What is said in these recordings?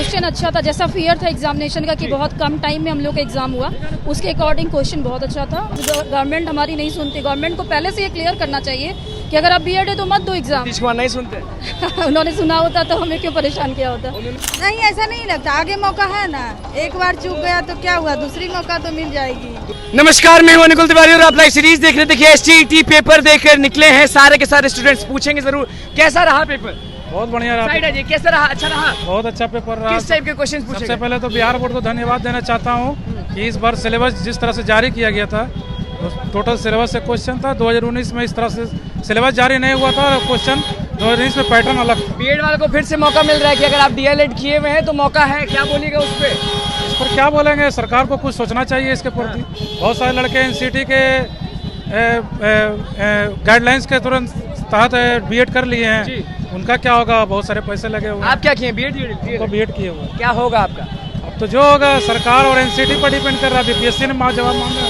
Question अच्छा था, जैसा फियर था एग्जामिनेशन का कि बहुत कम टाइम में हम लोग का एग्जाम हुआ, उसके अकॉर्डिंग क्वेश्चन बहुत अच्छा था। गवर्नमेंट हमारी नहीं सुनती, गवर्नमेंट को पहले से ये क्लियर करना चाहिए कि अगर आप बीएड है तो मत दो एग्जाम। नीतीश कुमार नहीं सुनते उन्होंने सुना होता तो हमें क्यों परेशान किया होता। नहीं, ऐसा नहीं लगता, आगे मौका है ना, एक बार चूक गया तो क्या हुआ, दूसरी मौका तो मिल जाएगी। नमस्कार, मैं हूं अनुकुल तिवारी और आप लाइव सीरीज देख रहे। देखिए एसटीईटी पेपर देकर निकले हैं सारे के सारे स्टूडेंट्स। पूछेंगे जरूर कैसा रहा पेपर। बहुत बढ़िया रहा। साइड है जी, कैसा रहा? अच्छा रहा, बहुत अच्छा पेपर रहा। किस टाइप के क्वेश्चन पूछे? सबसे पहले तो बिहार बोर्ड को धन्यवाद देना चाहता हूँ कि इस बार सिलेबस जिस तरह से जारी किया गया था, टोटल सिलेबस से क्वेश्चन था। 2019 में इस तरह से सिलेबस जारी नहीं हुआ था, क्वेश्चन 2019 में पैटर्न अलग। बीएड वालों को फिर से मौका मिल रहा है कि अगर आप डीएलएड किए हुए हैं तो मौका है, क्या बोलिएगा उस पर? इस पर क्या बोलेंगे, सरकार को कुछ सोचना चाहिए इसके प्रति। बहुत सारे लड़के एनसीटी के गाइडलाइंस के तुरंत तहत बीएड कर लिए हैं, उनका क्या होगा? बहुत सारे पैसे लगे हुए। आप क्या किए? बीएड बीएड किए हुए। क्या होगा आपका? अब तो जो होगा सरकार और एनसीटी पर डिपेंड कर रहा है। बीपीएससी ने जवाब मांगा,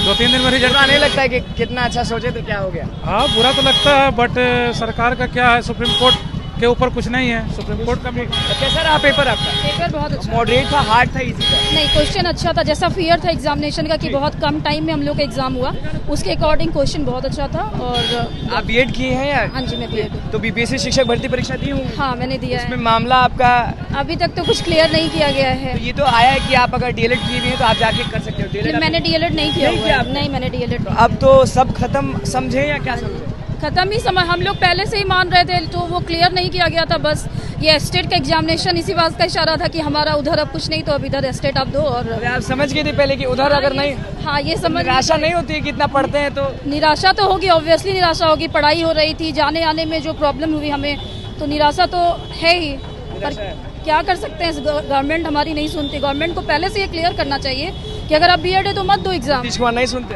2-3 दिन में रिजल्ट। नहीं लगता है कि कितना अच्छा सोचे तो क्या हो गया? हाँ, बुरा तो लगता है, बट सरकार का क्या है, सुप्रीम कोर्ट के ऊपर कुछ नहीं है। सुप्रीम कोर्ट का कैसा रहा पेपर आपका? पेपर बहुत अच्छा, मॉडरेट था, हार्ड था, इजी था? नहीं, क्वेश्चन अच्छा था, जैसा फियर था एग्जामिनेशन का कि बहुत कम टाइम में हम लोग का एग्जाम हुआ, उसके अकॉर्डिंग क्वेश्चन बहुत अच्छा था। और आप बीएड किए हैं यार? हाँ जी, मैं बीएड। तो बीपीएससी शिक्षक भर्ती परीक्षा दी हूँ? हाँ, मैंने दिया है। इसमें मामला आपका अभी तक तो कुछ क्लियर नहीं किया गया है। तो ये तो आया है कि आप अगर डीएलएड किए हुए हैं तो आप जाके कर सकते हो। लेकिन मैंने डीएलएड नहीं किया हुआ है। नहीं, मैंने डीएलएड नहीं। अब तो सब खत्म समझे या क्या समझे? खत्म ही समझ, हम लोग पहले से ही मान रहे थे, तो वो क्लियर नहीं किया गया था। बस ये स्टेट का एग्जामिनेशन इसी बात का इशारा था कि हमारा उधर अब कुछ नहीं, तो अब इधर स्टेट आप दो। और आप समझ गए थे पहले कि उधर अगर नहीं? हाँ, ये समझ। निराशा नहीं होती है कि इतना पढ़ते हैं तो? निराशा तो होगी, ऑब्वियसली निराशा होगी। पढ़ाई हो रही थी, जाने आने में जो प्रॉब्लम हुई हमें, तो निराशा तो है ही। पर क्या कर सकते हैं, गवर्नमेंट हमारी नहीं सुनती। गवर्नमेंट को पहले से ये क्लियर करना चाहिए कि अगर आप बीएड है तो मत दो एग्जाम। नीतीश कुमार नहीं सुनते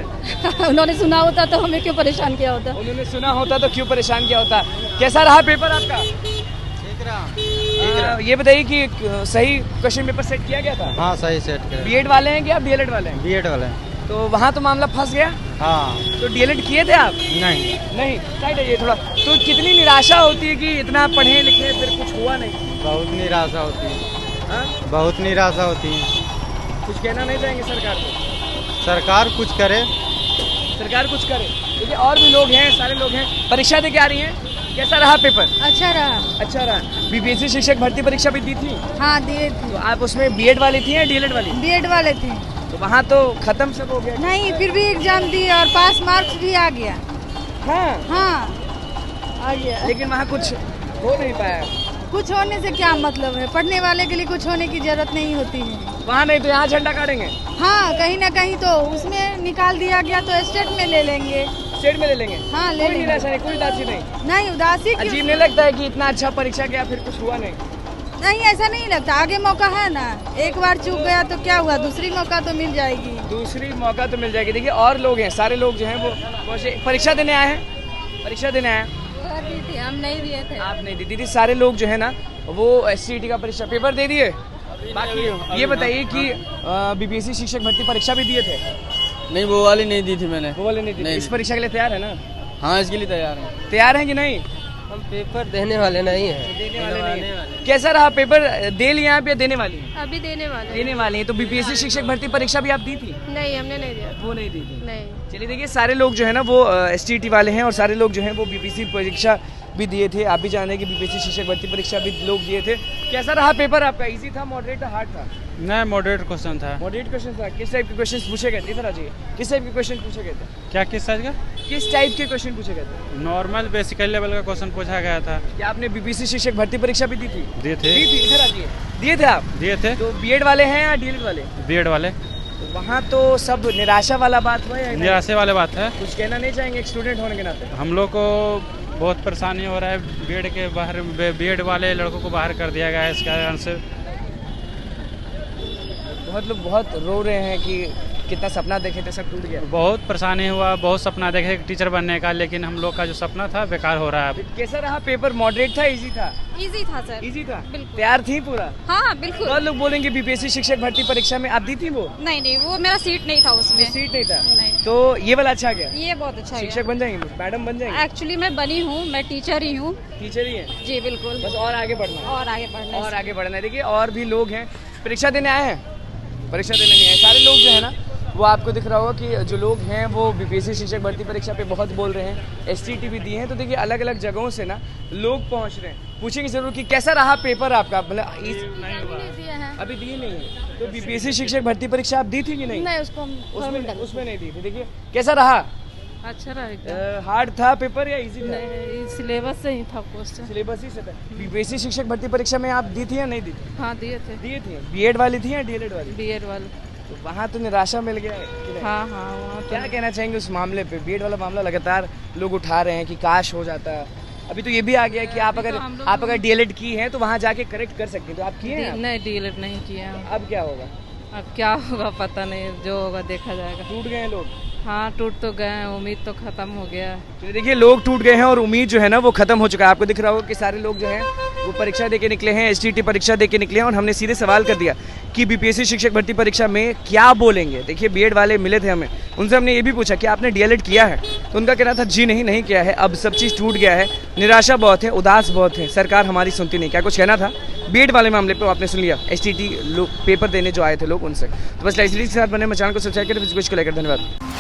उन्होंने सुना होता तो हमें क्यों परेशान किया होता। उन्होंने सुना होता तो क्यों परेशान किया होता। कैसा रहा पेपर आपका? ये बताइए कि सही क्वेश्चन पेपर सेट किया गया था? हाँ, सही सेट किया। बीएड वाले हैं कि आप डीएलएड वाले हैं? बीएड वाले। तो वहाँ तो मामला फंस गया। हाँ। तो डीएलएड किए थे आप? नहीं साइड है ये थोड़ा। तो कितनी निराशा होती है कि इतना पढ़े लिखे फिर कुछ हुआ नहीं? बहुत निराशा होती है। हाँ? बहुत निराशा होती है। कुछ कहना नहीं चाहेंगे सरकार को? सरकार कुछ करे। सरकार कुछ करे। देखिए और भी लोग हैं, सारे लोग हैं। परीक्षा दे के आ रही हैं, कैसा रहा पेपर? अच्छा रहा। अच्छा रहा। बीपीएससी शिक्षक भर्ती परीक्षा भी दी थी? हाँ, दिए थी। तो आप उसमें बीएड वाली थी या डीएलएड वाली? बीएड वाले थे। तो वहाँ तो खत्म सब हो गया। नहीं, फिर भी एग्जाम दिए और पास मार्क्स भी आ गया। हाँ, आ गया। लेकिन वहाँ कुछ हो नहीं पाया। कुछ होने से क्या मतलब है, पढ़ने वाले के लिए कुछ होने की जरूरत नहीं होती है। वहाँ नहीं तो यहाँ झंडा काटेंगे। हाँ, कहीं ना कहीं तो उसमें निकाल दिया गया तो स्टेट में ले लेंगे। स्टेट में ले लेंगे? हाँ, ले कोई लेंगे। निराशा नहीं, कोई उदासी नहीं? नहीं, उदासी क्यों? अजीब नहीं लगता है कि इतना अच्छा परीक्षा किया फिर कुछ हुआ नहीं? नहीं, ऐसा नहीं लगता, आगे मौका है ना, एक बार चूक गया तो क्या हुआ, दूसरी मौका तो मिल जाएगी। दूसरी मौका तो मिल जाएगी। देखिए और लोग हैं, सारे लोग जो हैं वो परीक्षा देने आए हैं। परीक्षा देने आए हैं। हम नहीं दिए थे। आप नहीं दी? दीदी सारे लोग जो है ना वो एसटीईटी का परीक्षा पेपर दे दिए। बाकी ये बताइए कि बीपीएससी शिक्षक भर्ती परीक्षा भी दिए थे? नहीं, वो वाली नहीं दी थी मैंने। वो वाले नहीं दी? इस परीक्षा के लिए तैयार है ना? हाँ, इसके लिए तैयार है। तैयार हैं कि नहीं? हम पेपर देने वाले नहीं हैं। देने वाले नहीं। कैसा रहा पेपर? दे लिया आप या देने वाली हैं? अभी देने वाले हैं। तो बीपीएससी शिक्षक भर्ती परीक्षा भी आप दी थी? नहीं, हमने नहीं दिया। वो नहीं दी थी? नहीं। चलिए देखिए सारे लोग जो है ना वो एसटीईटी वाले हैं और सारे लोग जो हैं वो बीपीएससी परीक्षा भी दिए थे। आप भी जान रहे हैं कि बीपीएससी शिक्षक भर्ती परीक्षा भी लोग दिए थे। कैसा रहा पेपर आपका? इजी था, मॉडरेट था, हार्ड था? नहीं, मॉडरेट क्वेश्चन था। मॉडरेट क्वेश्चन था। किस टाइप के क्वेश्चन पूछे गए थे? इधर आ जाइए। किस टाइप के क्वेश्चन पूछे गए थे? क्या, किस साइज का? किस टाइप के क्वेश्चन पूछे गए थे? नॉर्मल बेसिकल लेवल का क्वेश्चन पूछा गया था। क्या आपने बीपीएससी शिक्षक भर्ती परीक्षा भी दी थी? दिए थे। दी थी, इधर आ जाइए। दिए थे आप? दिए थे। तो बीएड वाले हैं या डीएलएड वाले? बीएड वाले। तो वहाँ तो सब निराशा वाला बात हुआ है? निराशे वाले बात है। कुछ कहना नहीं चाहेंगे एक स्टूडेंट होने के नाते? हम लोग को बहुत परेशानी हो रहा है। बीएड के बाहर, बीएड वाले लड़कों को बाहर कर दिया गया है, इस कारण से बहुत लोग बहुत रो रहे हैं कि कितना सपना देखे थे सब टूट गया। बहुत परेशानी हुआ, बहुत सपना देखे टीचर बनने का, लेकिन हम लोग का जो सपना था बेकार हो रहा है। कैसा रहा पेपर? मॉडरेट था, इजी था? इजी था सर। इजी था, बिल्कुल। तैयार थी पूरा? हाँ बिल्कुल। बहुत लोग बोलेंगे बीपीएससी शिक्षक भर्ती परीक्षा में आप दी थी वो? नहीं नहीं, वो मेरा सीट नहीं था उसमें। सीट नहीं था? नहीं। तो ये वाला अच्छा गया, ये बहुत अच्छा शिक्षक बन जाएंगे, मैडम बन जाएंगे? एक्चुअली मैं बनी हूँ, मैं टीचर ही हूँ। टीचर ही है? जी बिल्कुल। बस और आगे बढ़ना है। और आगे बढ़ना है। और आगे बढ़ना है। देखिए और भी लोग हैं, परीक्षा देने आए हैं, परीक्षा देने नहीं आए। सारे लोग जो है ना वो आपको दिख रहा होगा कि जो लोग हैं वो बीपीएससी शिक्षक भर्ती परीक्षा पे बहुत बोल रहे हैं, एसटीटी भी दिए हैं। तो देखिए अलग अलग जगहों से ना लोग पहुंच रहे हैं। पूछेंगे जरूर कि कैसा रहा पेपर आपका? मतलब अभी दिए नहीं है। तो बीपीएससी शिक्षक भर्ती परीक्षा आप दी थी कि नहीं? नहीं, उसको उसमें नहीं दी थी। देखिए कैसा रहा? अच्छा रहेगा। हार्ड था पेपर या इजी था? सिलेबस से ही था क्वेश्चन। सिलेबस ही से था। बीपीएससी शिक्षक भर्ती परीक्षा में आप दी थी या नहीं दी थी? हाँ दिए थे। दिए थे। बीएड वाली थी या डीएलएड वाली? बीएड वाले। तो वहाँ तो निराशा मिल गया है कि नहीं? हाँ हाँ वहाँ क्या कहना चाहेंगे उस मामले पे? बीएड वाला मामला लगातार लोग उठा रहे हैं कि काश हो जाता। अभी तो ये भी आ गया है कि आप अगर डीएलएड की हैं तो वहाँ जाके करेक्ट कर सकते हैं। तो आप किए हैं? नहीं डीएलएड नहीं किया। अब क्या होगा? अब क्या होगा पता नहीं, जो होगा देखा जाएगा। टूट गए हैं लोग? हाँ टूट तो गए हैं, उम्मीद तो खत्म हो गया है। तो देखिए लोग टूट गए हैं और उम्मीद जो है ना वो खत्म हो चुका है। आपको दिख रहा होगा कि सारे लोग जो हैं वो परीक्षा देके निकले हैं, एसटीटी परीक्षा देके निकले हैं। और हमने सीधे सवाल कर दिया कि बीपीएससी शिक्षक भर्ती परीक्षा में क्या बोलेंगे। देखिए बीएड वाले मिले थे हमें, उनसे हमने ये भी पूछा कि आपने डीएलएड किया है? तो उनका कहना था जी नहीं किया है, अब सब चीज़ टूट गया है, निराशा बहुत है, उदास बहुत है, सरकार हमारी सुनती नहीं। क्या कुछ कहना था बीएड वाले मामले पे? आपने सुन लिया एसटीटी पेपर देने जो आए थे लोग उनसे। तो बस लाइव के साथ बने, मैं चैनल को सब्सक्राइब करें, कुछ को लेकर धन्यवाद।